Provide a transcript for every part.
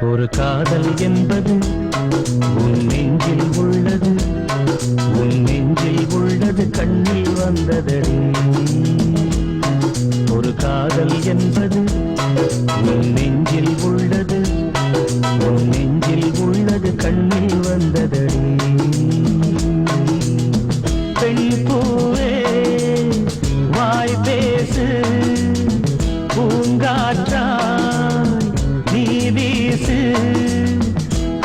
ஒரு காதல் என்பது உன் நெஞ்சில் உள்ளது, உன் நெஞ்சில் உள்ளது கண்ணில் வந்ததடி. ஒரு காதல் என்பது உன் நெஞ்சில் உள்ளது, உன் நெஞ்சில் உள்ளது கண்ணில் வந்ததடி. பெண் பூவே வாய் பேசு, பூங்காற்றாய் நீ வீசு,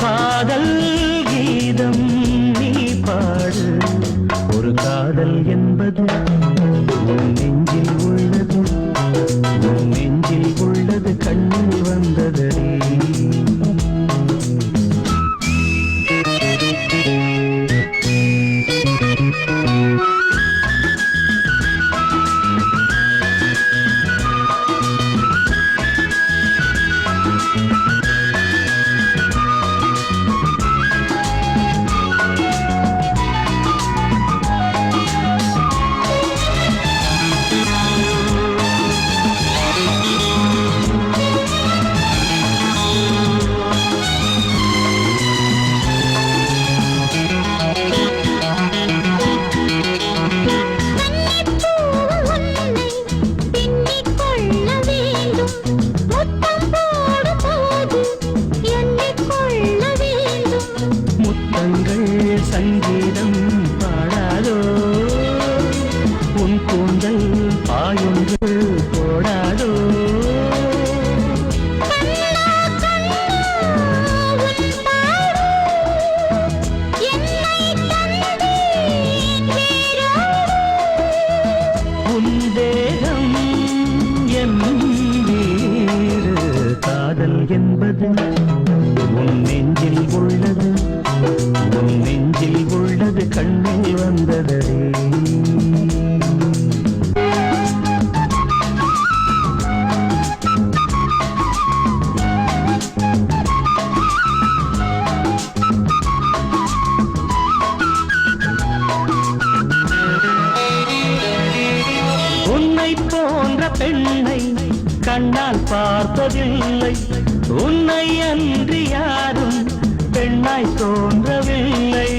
காதல் கீதம் நீ பாடு. ஒரு காதல் என்பது உன் நெஞ்சில் உள்ளது, உன் நெஞ்சில் உள்ளது கண்ணில் வந்ததடி. சங்கீதம் பாடாதோ, உன் கூந்தல் பாயொன்று போடாதோ. உன் தேகம் என் வீடு. காதல் என்பது உன் நெஞ்சில் உள்ளது, உன் நெஞ்சில் உள்ளது கண்ணில் வந்ததடி. உன்னை போன்ற பெண்ணை கண்ணால் பார்த்ததில்லை, உன்னை அன்றி யாரும் பெண்ணாய் தோன்றவில்லை.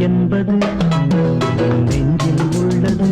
என்பது நெஞ்சில் உள்ளது.